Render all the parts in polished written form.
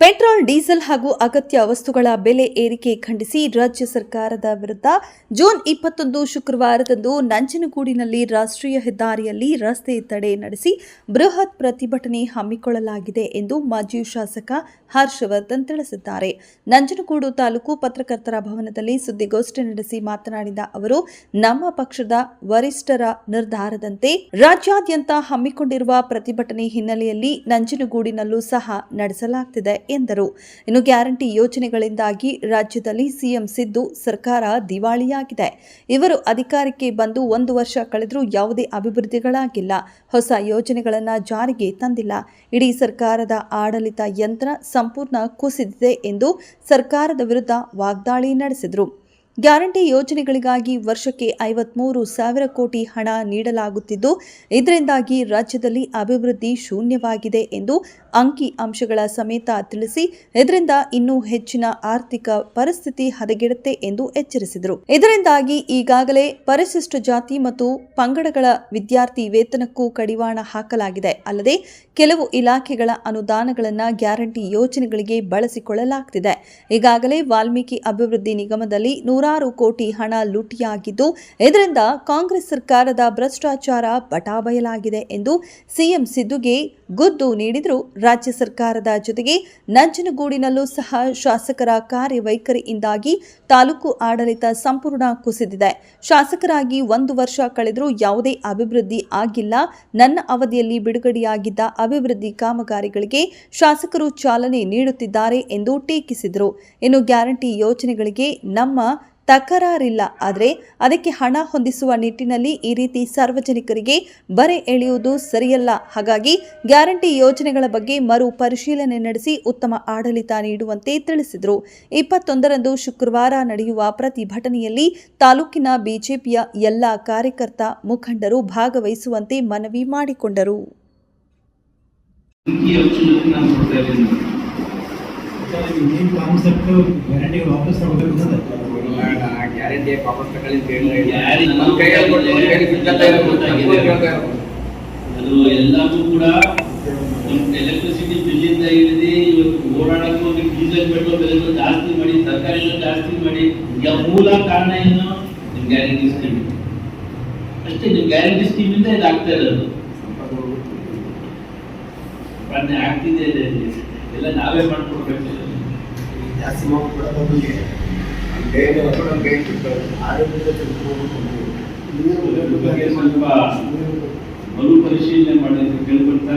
Petrol, diesel ಹಾಗೂ ಅಗತ್ಯ ವಸ್ತುಗಳ ಬೆಲೆ ಏರಿಕೆ ಖಂಡಿಸಿ ರಾಜ್ಯ ಸರ್ಕಾರದ ವಿರುದ್ಧ ಜೂನ್ 21 ಶುಕ್ರವಾರದಂದು ನಂಜನಗೂಡಿನಲ್ಲಿ ರಾಷ್ಟ್ರೀಯ ಹೆದ್ದಾರಿಯಲ್ಲಿ ರಸ್ತೆ ತಡೆ ನಡೆಸಿ ಬೃಹತ್ ಪ್ರತಿಭಟನೆ ಹಮ್ಮಿಕೊಳ್ಳಲಾಗಿದೆ ಎಂದು ಮಾಜಿ ಶಾಸಕ ಹರ್ಷವರ್ಧನ್ ತಿಳಿಸಿದ್ದಾರೆ. ನಂಜನಗೂಡು ತಾಲೂಕು ಪತ್ರಕರ್ತರ ಭವನದಲ್ಲಿ ಸುದ್ದಿಗೋಷ್ಠಿ ನಡೆಸಿ ಮಾತನಾಡಿದ ಅವರು, ನಮ್ಮ ಪಕ್ಷದ ವರಿಷ್ಠರ ನಿರ್ಧಾರದಂತೆ ರಾಜ್ಯಾದ್ಯಂತ ಹಮ್ಮಿಕೊಂಡಿರುವ ಪ್ರತಿಭಟನೆ ಹಿನ್ನೆಲೆಯಲ್ಲಿ ನಂಜನಗೂಡಿನಲ್ಲೂ ಸಹ ನಡೆಸಲಾಗುತ್ತಿದೆ ಎಂದರು. ಇನ್ನು ಗ್ಯಾರಂಟಿ ಯೋಜನೆಗಳಿಂದಾಗಿ ರಾಜ್ಯದಲ್ಲಿ ಸಿಎಂ ಸಿದ್ದು ಸರ್ಕಾರ ದಿವಾಳಿಯಾಗಿದೆ. ಇವರು ಅಧಿಕಾರಕ್ಕೆ ಬಂದು 1 ವರ್ಷ ಕಳೆದರೂ ಯಾವುದೇ ಅಭಿವೃದ್ಧಿಗಳಾಗಿಲ್ಲ, ಹೊಸ ಯೋಜನೆಗಳನ್ನು ಜಾರಿಗೆ ತಂದಿಲ್ಲ. ಇಡೀ ಸರ್ಕಾರದ ಆಡಳಿತ ಯಂತ್ರ ಸಂಪೂರ್ಣ ಕುಸಿದಿದೆ ಎಂದು ಸರ್ಕಾರದ ವಿರುದ್ಧ ವಾಗ್ದಾಳಿ ನಡೆಸಿದರು. ಗ್ಯಾರಂಟಿ ಯೋಜನೆಗಳಿಗಾಗಿ ವರ್ಷಕ್ಕೆ 53,000 ಕೋಟಿ ಹಣ ನೀಡಲಾಗುತ್ತಿದ್ದು, ಇದರಿಂದಾಗಿ ರಾಜ್ಯದಲ್ಲಿ ಅಭಿವೃದ್ಧಿ ಶೂನ್ಯವಾಗಿದೆ ಎಂದು ಅಂಕಿ ಅಂಶಗಳ ಸಮೇತ ತಿಳಿಸಿ, ಇದರಿಂದ ಇನ್ನೂ ಹೆಚ್ಚಿನ ಆರ್ಥಿಕ ಪರಿಸ್ಥಿತಿ ಹದಗೆಡುತ್ತೆ ಎಂದು ಎಚ್ಚರಿಸಿದರು. ಇದರಿಂದಾಗಿ ಈಗಾಗಲೇ ಪರಿಶಿಷ್ಟ ಜಾತಿ ಮತ್ತು ಪಂಗಡಗಳ ವಿದ್ಯಾರ್ಥಿ ವೇತನಕ್ಕೂ ಕಡಿವಾಣ ಹಾಕಲಾಗಿದೆ. ಅಲ್ಲದೆ ಕೆಲವು ಇಲಾಖೆಗಳ ಅನುದಾನಗಳನ್ನು ಗ್ಯಾರಂಟಿ ಯೋಜನೆಗಳಿಗೆ ಬಳಸಿಕೊಳ್ಳಲಾಗುತ್ತಿದೆ. ಈಗಾಗಲೇ ವಾಲ್ಮೀಕಿ ಅಭಿವೃದ್ಧಿ ನಿಗಮದಲ್ಲಿ 100 ಕೋಟಿ ಹಣ ಲೂಟಿಯಾಗಿದ್ದು, ಇದರಿಂದ ಕಾಂಗ್ರೆಸ್ ಸರ್ಕಾರದ ಭ್ರಷ್ಟಾಚಾರ ಬಟಾಬಯಲಾಗಿದೆ ಎಂದು ಸಿಎಂ ಸಿದ್ದುಗೆ ಗುದ್ದು ನೀಡಿದರು. ರಾಜ್ಯ ಸರ್ಕಾರದ ಜೊತೆಗೆ ನಂಜನಗೂಡಿನಲ್ಲೂ ಸಹ ಶಾಸಕರ ಕಾರ್ಯವೈಖರಿಯಿಂದಾಗಿ ತಾಲೂಕು ಆಡಳಿತ ಸಂಪೂರ್ಣ ಕುಸಿದಿದೆ. ಶಾಸಕರಾಗಿ 1 ವರ್ಷ ಕಳೆದರೂ ಯಾವುದೇ ಅಭಿವೃದ್ಧಿ ಆಗಿಲ್ಲ. ನನ್ನ ಅವಧಿಯಲ್ಲಿ ಬಿಡುಗಡೆಯಾಗಿದ್ದ ಅಭಿವೃದ್ಧಿ ಕಾಮಗಾರಿಗಳಿಗೆ ಶಾಸಕರು ಚಾಲನೆ ನೀಡುತ್ತಿದ್ದಾರೆ ಎಂದು ಟೀಕಿಸಿದರು. ಇನ್ನು ಗ್ಯಾರಂಟಿ ಯೋಜನೆಗಳಿಗೆ ನಮ್ಮ ತಕರಾರಿಲ್ಲ, ಆದರೆ ಅದಕ್ಕೆ ಹಣ ಹೊಂದಿಸುವ ನಿಟ್ಟಿನಲ್ಲಿ ಈ ರೀತಿ ಸಾರ್ವಜನಿಕರಿಗೆ ಬರೆ ಎಳೆಯುವುದು ಸರಿಯಲ್ಲ. ಹಾಗಾಗಿ ಗ್ಯಾರಂಟಿ ಯೋಜನೆಗಳ ಬಗ್ಗೆ ಮರು ಪರಿಶೀಲನೆ ನಡೆಸಿ ಉತ್ತಮ ಆಡಳಿತ ನೀಡುವಂತೆ ತಿಳಿಸಿದರು. 21ರಂದು ಶುಕ್ರವಾರ ನಡೆಯುವ ಪ್ರತಿಭಟನೆಯಲ್ಲಿ ತಾಲೂಕಿನ ಬಿಜೆಪಿಯ ಎಲ್ಲ ಕಾರ್ಯಕರ್ತ ಮುಖಂಡರು ಭಾಗವಹಿಸುವಂತೆ ಮನವಿ ಮಾಡಿಕೊಂಡರು. ಅದು ಎಲ್ಲವೂ ಕೂಡ ಎಲೆಕ್ಟ್ರಿಸಿಟಿ ಬಿಲ್ ಇಂದ ಹಿಡಿದು ಇವತ್ತು ಓಡಾಡಕ್ಕೂ ಡೀಸೆಲ್ ಪೆಟ್ರೋಲ್ ಬೆಲೆಗಳು ಜಾಸ್ತಿ ಮಾಡಿ, ತರಕಾರಿಗಳು ಜಾಸ್ತಿ ಮಾಡಿ, ಮೂಲ ಕಾರಣ ಏನು? ನಿಮ್ ಗ್ಯಾರಂಟಿ ಸ್ಕೀಮ್ ಅಷ್ಟೇ. ನಿಮ್ ಗ್ಯಾರಂಟಿ ಸ್ಕೀಮ್ ಇಂದ ಇದಾಗ್ತಾ ಇರೋದು, ಸಂಪಾದನೆ ಆಗ್ತಿದೆ. ಎಲ್ಲ ನಾವೇ ಮಾಡ್ಕೊಡ್ಬೇಕು. ಜಾಸ್ತಿ ಸ್ವಲ್ಪ ಮರು ಪರಿಶೀಲನೆ ಮಾಡೋದು ಕೇಳ್ಕೊಳ್ತಾ,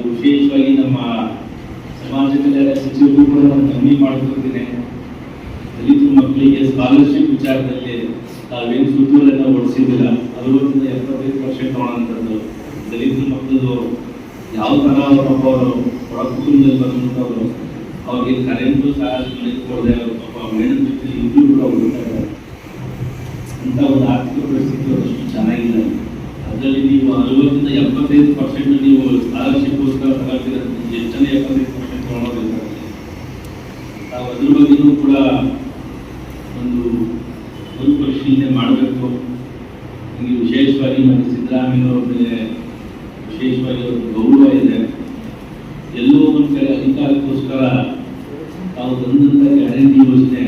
ವಿಶೇಷವಾಗಿ ನಮ್ಮ ಸಮಾಜ ಕಲ್ಯಾಣ ಸಚಿವರು ಕೂಡ ನಾನು ಕಮ್ಮಿ ಮಾಡ್ಕೊಳ್ತೀನಿ. ದಲಿತ ಮಕ್ಕಳಿಗೆ ಸ್ಕಾಲರ್ಶಿಪ್ ವಿಚಾರದಲ್ಲಿ ತಾವೇನು ಸುತ್ತೂರನ್ನ ಓಡಿಸಿದಿಲ್ಲ, 60-75% ತಗೊಳ್ಳೋಂಥದ್ದು. ದಲಿತ ಮಕ್ಕಳದು ಯಾವ ತರ ಅವರು ಹೊರ ಕುಟುಂಬದಲ್ಲಿ ಬಂದಂಥವ್ರು, ಅವ್ರಿಗೆ ಕರೆಂಟು ಸಹ ಕೊಡದೆ ಪಾಪ ಮೇಡಮ್ ಜೊತೆ ಇಬ್ಬರು ಕೂಡ ಹೋಗ್ತಾರೆ. ಅಂತ ಒಂದು ಆರ್ಥಿಕ ಪರಿಸ್ಥಿತಿ ಅಷ್ಟು ಚೆನ್ನಾಗಿಲ್ಲ. ಅದರಲ್ಲಿ ನೀವು 60-75% ನೀವು ಸ್ಕಾಲರ್ಶಿಪ್ಗೋಸ್ಕರ ತಗೊಳ್ತೀರ, ಎಷ್ಟು ಜನ 75% ತಗೊಳ್ಳೋದಿಲ್ಲ. ನಾವು ಅದ್ರ ಬಗ್ಗೆನೂ ಕೂಡ ಒಂದು ಪರಿಶೀಲನೆ ಮಾಡಬೇಕು. ನಿಮಗೆ ವಿಶೇಷವಾಗಿ ಮತ್ತು ಸಿದ್ದರಾಮಯ್ಯವ್ರ ಮೇಲೆ ವಿಶೇಷವಾಗಿ ಒಂದು ಗೌರವ ಇದೆ. ಎಲ್ಲೋ ಒಂದು ಕಡೆ ಅಧಿಕಾರಕ್ಕೋಸ್ಕರ ತಾವು ತಂದಂಥ ಗ್ಯಾರಂಟಿ ಯೋಜನೆ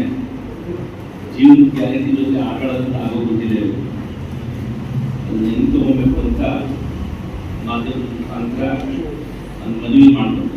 ಜೀವನ ಗ್ಯಾರಂಟಿ ಜೊತೆ ಆಟಾಡೋದಂತ ಆಗೋಗ್ಬಿಟ್ಟಿದೆ. ಅದನ್ನ ಹೆಂಗೆ ತಗೋಬೇಕು ಅಂತ ಮಾಧ್ಯಮದ ಮುಖಾಂತರ ನಾನು ಮನವಿ ಮಾಡ್ಬೇಕು.